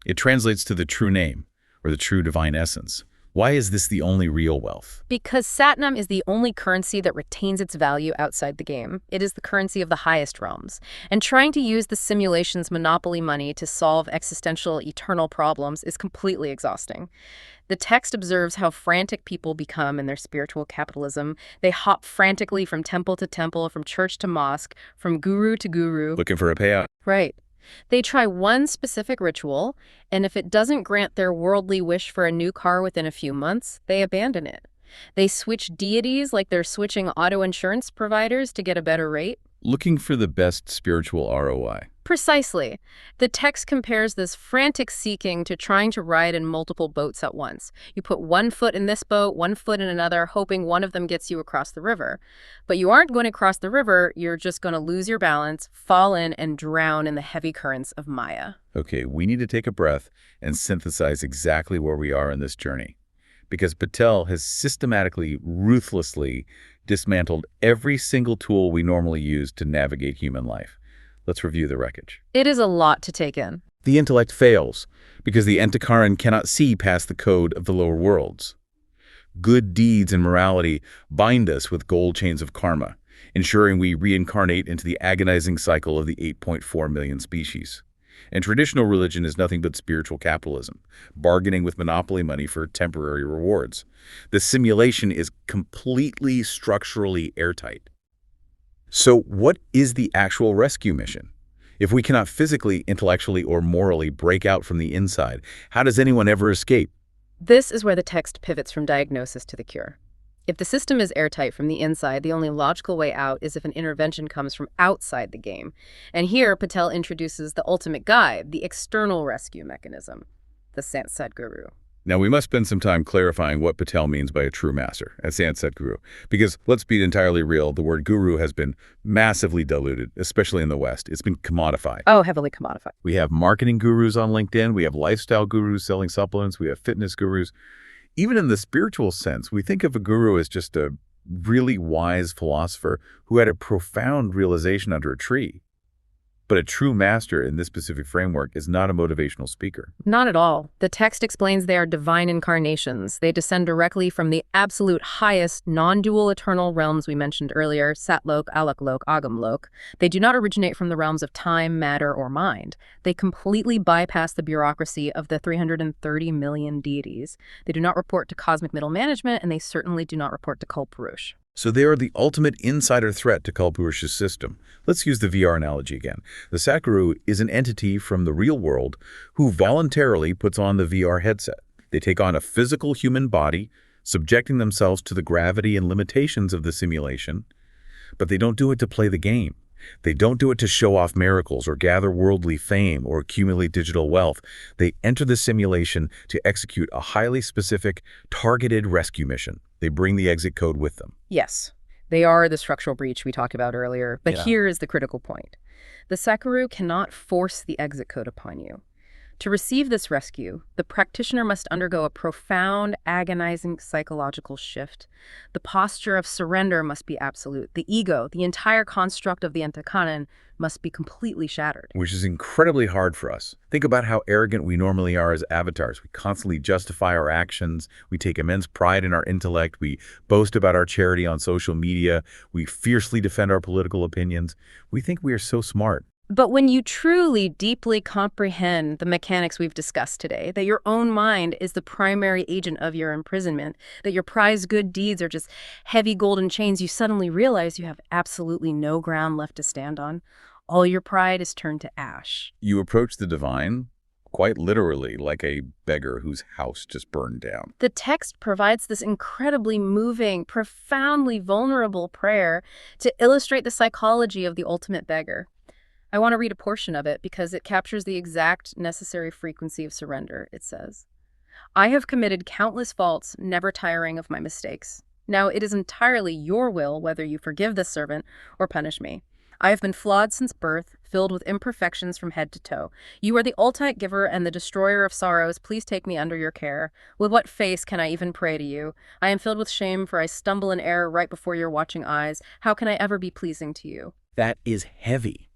It translates to the true name, or the true divine essence. Why is this the only real wealth? Because Satnam is the only currency that retains its value outside the game. It is the currency of the highest realms. And trying to use the simulation's monopoly money to solve existential, eternal problems is completely exhausting. The text observes how frantic people become in their spiritual capitalism. They hop frantically from temple to temple, from church to mosque, from guru to guru. Looking for a payout. Right. They try one specific ritual, and if it doesn't grant their worldly wish for a new car within a few months, they abandon it. They switch deities like they're switching auto insurance providers to get a better rate. Looking for the best spiritual ROI. Precisely. The text compares this frantic seeking to trying to ride in multiple boats at once. You put one foot in this boat, one foot in another, hoping one of them gets you across the river. But you aren't going to cross the river, you're just going to lose your balance, fall in, and drown in the heavy currents of Maya. Okay, we need to take a breath and synthesize exactly where we are in this journey. Because Patel has systematically, ruthlessly dismantled every single tool we normally use to navigate human life. Let's review the wreckage. It is a lot to take in. The intellect fails because the Entakaran cannot see past the code of the lower worlds. Good deeds and morality bind us with gold chains of karma, ensuring we reincarnate into the agonizing cycle of the 8.4 million species. And traditional religion is nothing but spiritual capitalism, bargaining with monopoly money for temporary rewards. The simulation is completely structurally airtight. So what is the actual rescue mission? If we cannot physically, intellectually, or morally break out from the inside, how does anyone ever escape? This is where the text pivots from diagnosis to the cure. If the system is airtight from the inside, the only logical way out is if an intervention comes from outside the game. And here, Patel introduces the ultimate guide, the external rescue mechanism, the Sant Sadguru. Now, we must spend some time clarifying what Patel means by a true master, as Sant Sadguru, because let's be entirely real, the word guru has been massively diluted, especially in the West. It's been commodified. Oh, heavily commodified. We have marketing gurus on LinkedIn, we have lifestyle gurus selling supplements, we have fitness gurus. Even in the spiritual sense, we think of a guru as just a really wise philosopher who had a profound realization under a tree. But a true master in this specific framework is not a motivational speaker. Not at all. The text explains they are divine incarnations. They descend directly from the absolute highest, non-dual eternal realms we mentioned earlier, Satlok, Alaklok, Agamlok. They do not originate from the realms of time, matter, or mind. They completely bypass the bureaucracy of the 330 million deities. They do not report to cosmic middle management, and they certainly do not report to Kalpurush. So they are the ultimate insider threat to Kalpurush's system. Let's use the VR analogy again. The Sadguru is an entity from the real world who voluntarily puts on the VR headset. They take on a physical human body, subjecting themselves to the gravity and limitations of the simulation, but they don't do it to play the game. They don't do it to show off miracles or gather worldly fame or accumulate digital wealth. They enter the simulation to execute a highly specific, targeted rescue mission. They bring the exit code with them. Yes, they are the structural breach we talked about earlier, but here is the critical point. The Sadguru cannot force the exit code upon you. To receive this rescue, the practitioner must undergo a profound, agonizing psychological shift. The posture of surrender must be absolute. The ego, the entire construct of the Entakanan, must be completely shattered. Which is incredibly hard for us. Think about how arrogant we normally are as avatars. We constantly justify our actions. We take immense pride in our intellect. We boast about our charity on social media. We fiercely defend our political opinions. We think we are so smart. But when you truly, deeply comprehend the mechanics we've discussed today, that your own mind is the primary agent of your imprisonment, that your prized good deeds are just heavy golden chains, you suddenly realize you have absolutely no ground left to stand on. All your pride is turned to ash. You approach the divine, quite literally, like a beggar whose house just burned down. The text provides this incredibly moving, profoundly vulnerable prayer to illustrate the psychology of the ultimate beggar. I want to read a portion of it because it captures the exact necessary frequency of surrender. It says, "I have committed countless faults, never tiring of my mistakes. Now it is entirely your will whether you forgive this servant or punish me. I have been flawed since birth, filled with imperfections from head to toe. You are the ultimate giver and the destroyer of sorrows. Please take me under your care. With what face can I even pray to you? I am filled with shame, for I stumble in error right before your watching eyes. How can I ever be pleasing to you?" That is heavy.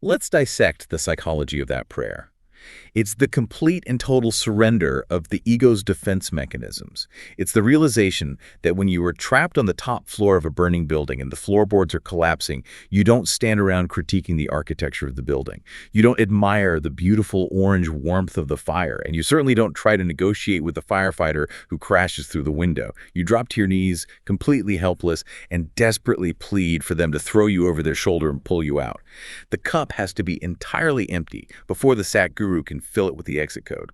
Let's dissect the psychology of that prayer. It's the complete and total surrender of the ego's defense mechanisms. It's the realization that when you are trapped on the top floor of a burning building and the floorboards are collapsing, you don't stand around critiquing the architecture of the building. You don't admire the beautiful orange warmth of the fire, and you certainly don't try to negotiate with the firefighter who crashes through the window. You drop to your knees, completely helpless, and desperately plead for them to throw you over their shoulder and pull you out. The cup has to be entirely empty before the Sadguru can fill it with the exit code.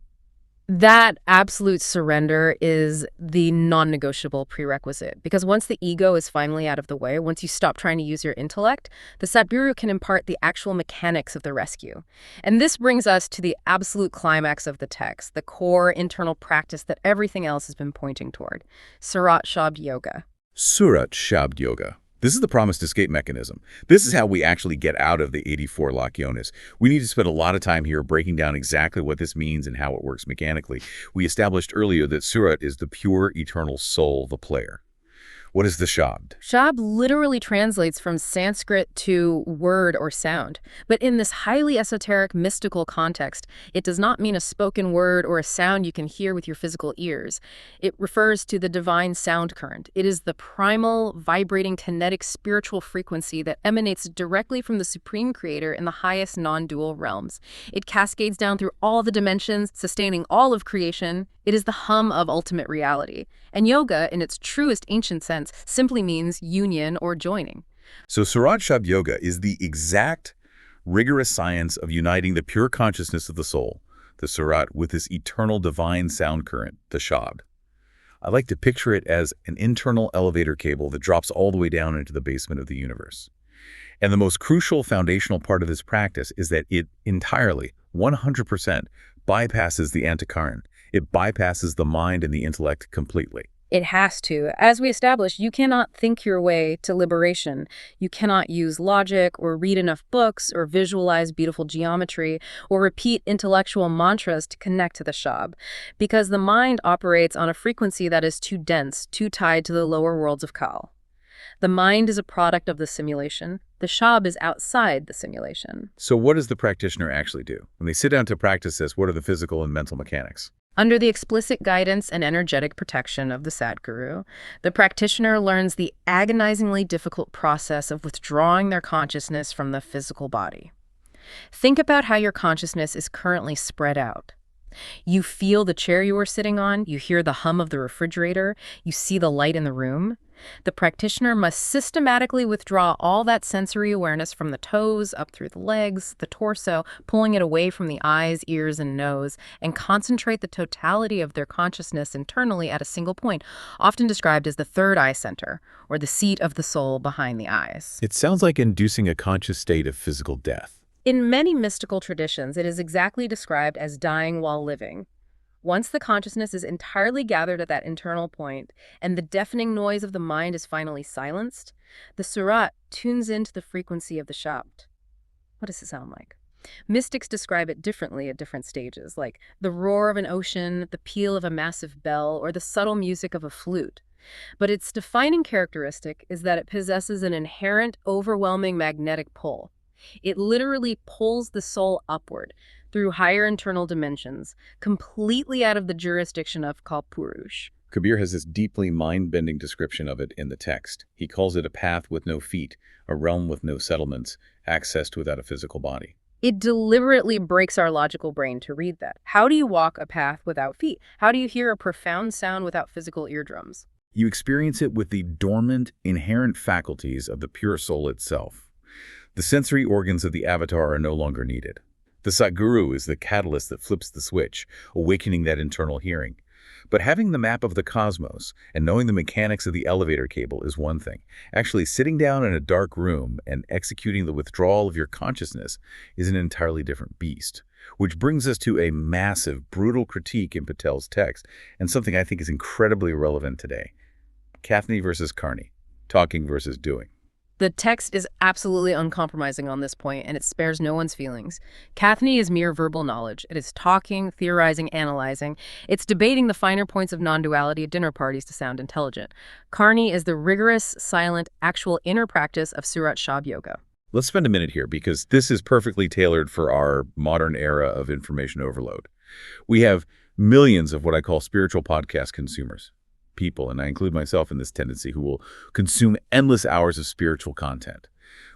That absolute surrender is the non-negotiable prerequisite, because once the ego is finally out of the way, once you stop trying to use your intellect, the Satguru can impart the actual mechanics of the rescue. And this brings us to the absolute climax of the text, the core internal practice that everything else has been pointing toward, Surat Shabd Yoga. Surat Shabd Yoga. This is the promised escape mechanism. This is how we actually get out of the 84 Lakyonis. We need to spend a lot of time here breaking down exactly what this means and how it works mechanically. We established earlier that Surat is the pure, eternal soul of the player. What is the Shabd? Shabd literally translates from Sanskrit to word or sound. But in this highly esoteric, mystical context, it does not mean a spoken word or a sound you can hear with your physical ears. It refers to the divine sound current. It is the primal, vibrating, kinetic, spiritual frequency that emanates directly from the Supreme Creator in the highest non-dual realms. It cascades down through all the dimensions, sustaining all of creation. It is the hum of ultimate reality. And yoga, in its truest ancient sense, simply means union or joining. So Surat Shabd Yoga is the exact, rigorous science of uniting the pure consciousness of the soul, the Surat, with this eternal divine sound current, the Shabd. I like to picture it as an internal elevator cable that drops all the way down into the basement of the universe. And the most crucial foundational part of this practice is that it entirely, 100%, bypasses the antikaran. It bypasses the mind and the intellect completely. It has to. As we established, you cannot think your way to liberation. You cannot use logic or read enough books or visualize beautiful geometry or repeat intellectual mantras to connect to the Shabd, because the mind operates on a frequency that is too dense, too tied to the lower worlds of Kal. The mind is a product of the simulation. The Shabd is outside the simulation. So what does the practitioner actually do? When they sit down to practice this, what are the physical and mental mechanics? Under the explicit guidance and energetic protection of the Satguru, the practitioner learns the agonizingly difficult process of withdrawing their consciousness from the physical body. Think about how your consciousness is currently spread out. You feel the chair you are sitting on, you hear the hum of the refrigerator, you see the light in the room. The practitioner must systematically withdraw all that sensory awareness from the toes, up through the legs, the torso, pulling it away from the eyes, ears, and nose, and concentrate the totality of their consciousness internally at a single point, often described as the third eye center, or the seat of the soul behind the eyes. It sounds like inducing a conscious state of physical death. In many mystical traditions, it is exactly described as dying while living. Once the consciousness is entirely gathered at that internal point, and the deafening noise of the mind is finally silenced, the Surat tunes into the frequency of the Shabd. What does it sound like? Mystics describe it differently at different stages, like the roar of an ocean, the peal of a massive bell, or the subtle music of a flute. But its defining characteristic is that it possesses an inherent, overwhelming magnetic pull. It literally pulls the soul upward through higher internal dimensions, completely out of the jurisdiction of Kalpurush. Kabir has this deeply mind-bending description of it in the text. He calls it a path with no feet, a realm with no settlements, accessed without a physical body. It deliberately breaks our logical brain to read that. How do you walk a path without feet? How do you hear a profound sound without physical eardrums? You experience it with the dormant, inherent faculties of the pure soul itself. The sensory organs of the avatar are no longer needed. The Satguru is the catalyst that flips the switch, awakening that internal hearing. But having the map of the cosmos and knowing the mechanics of the elevator cable is one thing. Actually, sitting down in a dark room and executing the withdrawal of your consciousness is an entirely different beast. Which brings us to a massive, brutal critique in Patel's text, and something I think is incredibly relevant today. Kathni versus Karni, talking versus doing. The text is absolutely uncompromising on this point, and it spares no one's feelings. Kathni is mere verbal knowledge. It is talking, theorizing, analyzing. It's debating the finer points of non-duality at dinner parties to sound intelligent. Karni is the rigorous, silent, actual inner practice of Surat Shabd Yoga. Let's spend a minute here, because this is perfectly tailored for our modern era of information overload. We have millions of what I call spiritual podcast consumers. People, and I include myself in this tendency, who will consume endless hours of spiritual content.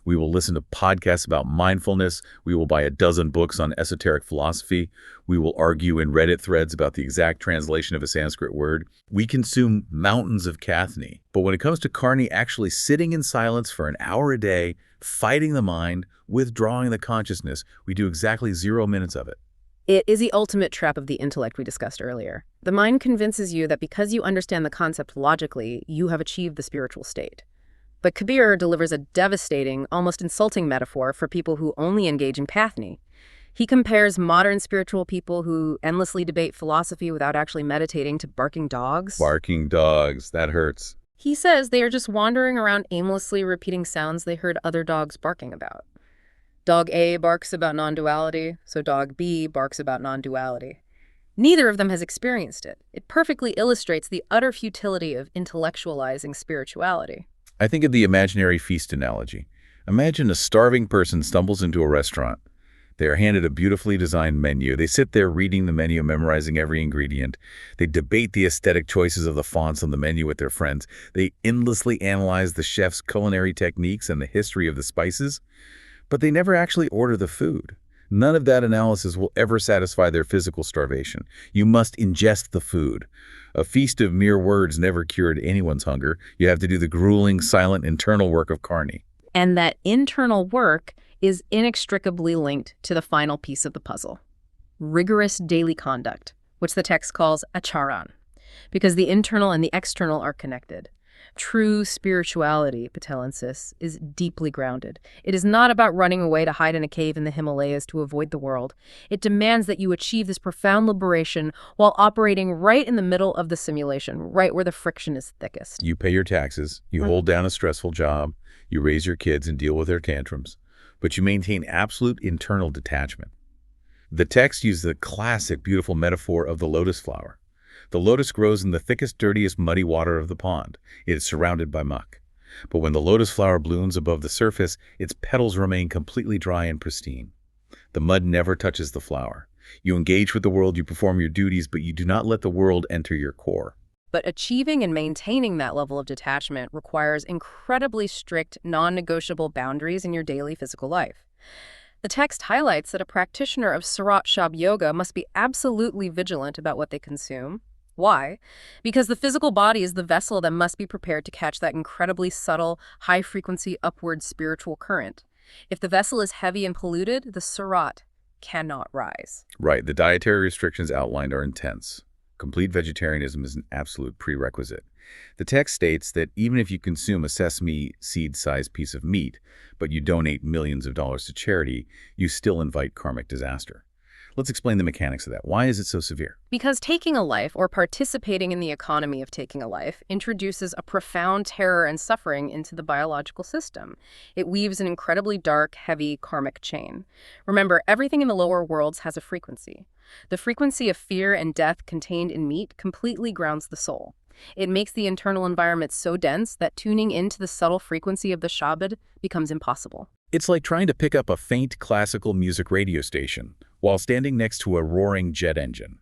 We will listen to podcasts about mindfulness. We will buy a dozen books on esoteric philosophy. We will argue in Reddit threads about the exact translation of a Sanskrit word. We consume mountains of Kathni. But when it comes to Karni, actually sitting in silence for an hour a day, fighting the mind, withdrawing the consciousness, we do exactly 0 minutes of it. It is the ultimate trap of the intellect we discussed earlier. The mind convinces you that because you understand the concept logically, you have achieved the spiritual state. But Kabir delivers a devastating, almost insulting metaphor for people who only engage in pathni. He compares modern spiritual people who endlessly debate philosophy without actually meditating to barking dogs. Barking dogs, that hurts. He says they are just wandering around aimlessly repeating sounds they heard other dogs barking about. Dog A barks about non-duality, so dog B barks about non-duality. Neither of them has experienced it. It perfectly illustrates the utter futility of intellectualizing spirituality. I think of the imaginary feast analogy. Imagine a starving person stumbles into a restaurant. They are handed a beautifully designed menu. They sit there reading the menu, memorizing every ingredient. They debate the aesthetic choices of the fonts on the menu with their friends. They endlessly analyze the chef's culinary techniques and the history of the spices. But they never actually order the food. None of that analysis will ever satisfy their physical starvation. You must ingest the food. A feast of mere words never cured anyone's hunger. You have to do the grueling, silent, internal work of Carney. And that internal work is inextricably linked to the final piece of the puzzle: rigorous daily conduct, which the text calls acharan, because the internal and the external are connected. True spirituality, Patel insists, is deeply grounded. It is not about running away to hide in a cave in the Himalayas to avoid the world. It demands that you achieve this profound liberation while operating right in the middle of the simulation, right where the friction is thickest. You pay your taxes, you hold down a stressful job, you raise your kids and deal with their tantrums, but you maintain absolute internal detachment. The text uses the classic, beautiful metaphor of the lotus flower. The lotus grows in the thickest, dirtiest, muddy water of the pond. It is surrounded by muck. But when the lotus flower blooms above the surface, its petals remain completely dry and pristine. The mud never touches the flower. You engage with the world, you perform your duties, but you do not let the world enter your core. But achieving and maintaining that level of detachment requires incredibly strict, non-negotiable boundaries in your daily physical life. The text highlights that a practitioner of Sarat Shab Yoga must be absolutely vigilant about what they consume. Why? Because the physical body is the vessel that must be prepared to catch that incredibly subtle, high-frequency upward spiritual current. If the vessel is heavy and polluted, the Sarat cannot rise. Right, the dietary restrictions outlined are intense. Complete vegetarianism is an absolute prerequisite. The text states that even if you consume a sesame seed-sized piece of meat, but you donate millions of dollars to charity, you still invite karmic disaster. Let's explain the mechanics of that. Why is it so severe? Because taking a life, or participating in the economy of taking a life, introduces a profound terror and suffering into the biological system. It weaves an incredibly dark, heavy karmic chain. Remember, everything in the lower worlds has a frequency. The frequency of fear and death contained in meat completely grounds the soul. It makes the internal environment so dense that tuning into the subtle frequency of the Shabad becomes impossible. It's like trying to pick up a faint classical music radio station while standing next to a roaring jet engine.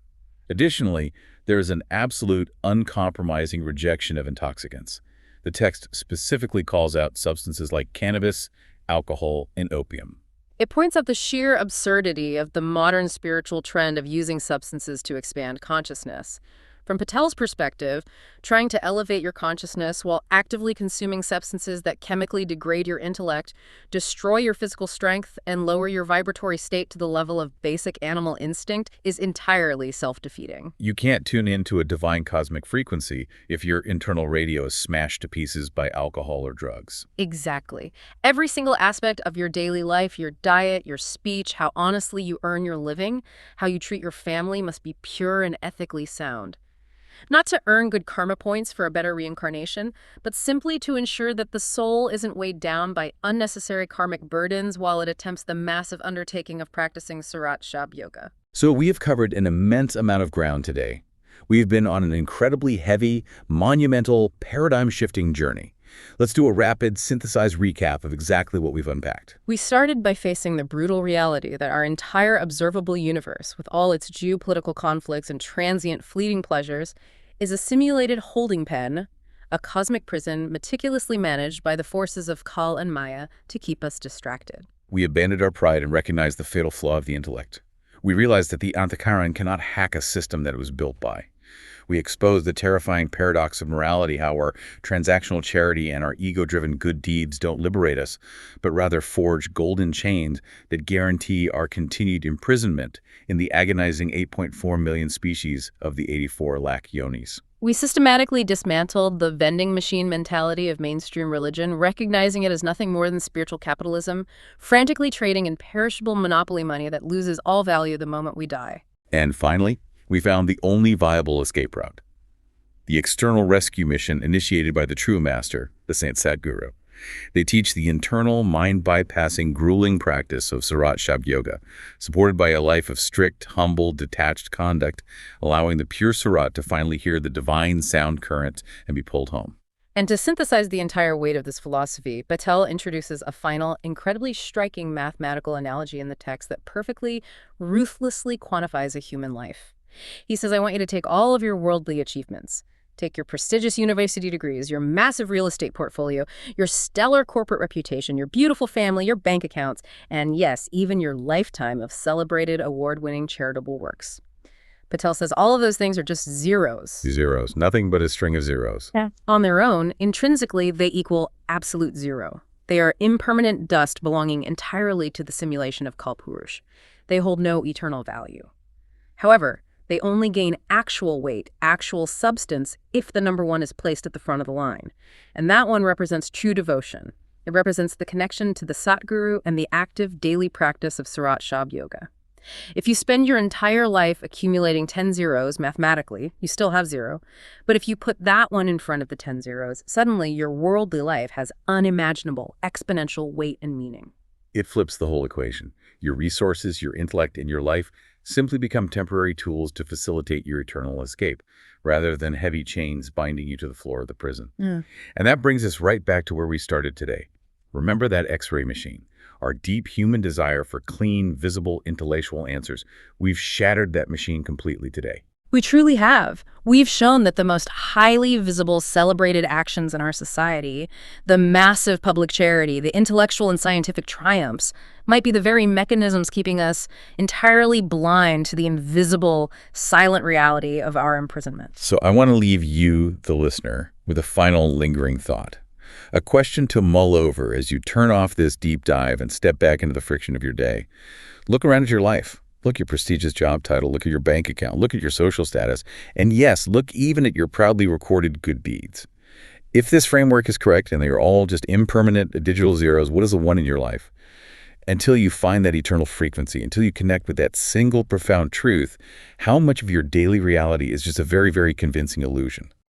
Additionally, there is an absolute, uncompromising rejection of intoxicants. The text specifically calls out substances like cannabis, alcohol, and opium. It points out the sheer absurdity of the modern spiritual trend of using substances to expand consciousness. From Patel's perspective, trying to elevate your consciousness while actively consuming substances that chemically degrade your intellect, destroy your physical strength, and lower your vibratory state to the level of basic animal instinct is entirely self-defeating. You can't tune into a divine cosmic frequency if your internal radio is smashed to pieces by alcohol or drugs. Exactly. Every single aspect of your daily life, your diet, your speech, how honestly you earn your living, how you treat your family must be pure and ethically sound. Not to earn good karma points for a better reincarnation, but simply to ensure that the soul isn't weighed down by unnecessary karmic burdens while it attempts the massive undertaking of practicing Sarat Shab Yoga. So we have covered an immense amount of ground today. We've been on an incredibly heavy, monumental, paradigm-shifting journey. Let's do a rapid, synthesized recap of exactly what we've unpacked. We started by facing the brutal reality that our entire observable universe, with all its geopolitical conflicts and transient fleeting pleasures, is a simulated holding pen, a cosmic prison meticulously managed by the forces of Kal and Maya to keep us distracted. We abandoned our pride and recognized the fatal flaw of the intellect. We realized that the Antakaran cannot hack a system that it was built by. We expose the terrifying paradox of morality, how our transactional charity and our ego-driven good deeds don't liberate us, but rather forge golden chains that guarantee our continued imprisonment in the agonizing 8.4 million species of the 84 lakh yonis. We systematically dismantled the vending machine mentality of mainstream religion, recognizing it as nothing more than spiritual capitalism, frantically trading in perishable monopoly money that loses all value the moment we die. And finally, we found the only viable escape route: the external rescue mission initiated by the true master, the Saint Sadhguru. They teach the internal, mind-bypassing, grueling practice of Surat Shabd Yoga, supported by a life of strict, humble, detached conduct, allowing the pure Surat to finally hear the divine sound current and be pulled home. And to synthesize the entire weight of this philosophy, Patel introduces a final, incredibly striking mathematical analogy in the text that perfectly, ruthlessly quantifies a human life. He says, I want you to take all of your worldly achievements. Take your prestigious university degrees, your massive real estate portfolio, your stellar corporate reputation, your beautiful family, your bank accounts, and yes, even your lifetime of celebrated award-winning charitable works. Patel says all of those things are just zeros. Zeros. Nothing but a string of zeros. Yeah. On their own, intrinsically, they equal absolute zero. They are impermanent dust belonging entirely to the simulation of Kalpurush. They hold no eternal value. However, they only gain actual weight, actual substance, if the number one is placed at the front of the line. And that one represents true devotion. It represents the connection to the Satguru and the active daily practice of Surat Shabd Yoga. If you spend your entire life accumulating 10 zeros mathematically, you still have zero. But if you put that one in front of the 10 zeros, suddenly your worldly life has unimaginable, exponential weight and meaning. It flips the whole equation. Your resources, your intellect, and your life simply become temporary tools to facilitate your eternal escape, rather than heavy chains binding you to the floor of the prison. And that brings us right back to where we started today. Remember that X-ray machine, our deep human desire for clean, visible, intellectual answers. We've shattered that machine completely today. We truly have. We've shown that the most highly visible, celebrated actions in our society, the massive public charity, the intellectual and scientific triumphs, might be the very mechanisms keeping us entirely blind to the invisible, silent reality of our imprisonment. So I want to leave you, the listener, with a final lingering thought. A question to mull over as you turn off this deep dive and step back into the friction of your day. Look around at your life. Look at your prestigious job title, look at your bank account, look at your social status, and yes, look even at your proudly recorded good deeds. If this framework is correct and they are all just impermanent digital zeros, what is the one in your life? Until you find that eternal frequency, until you connect with that single profound truth, how much of your daily reality is just a very, very convincing illusion?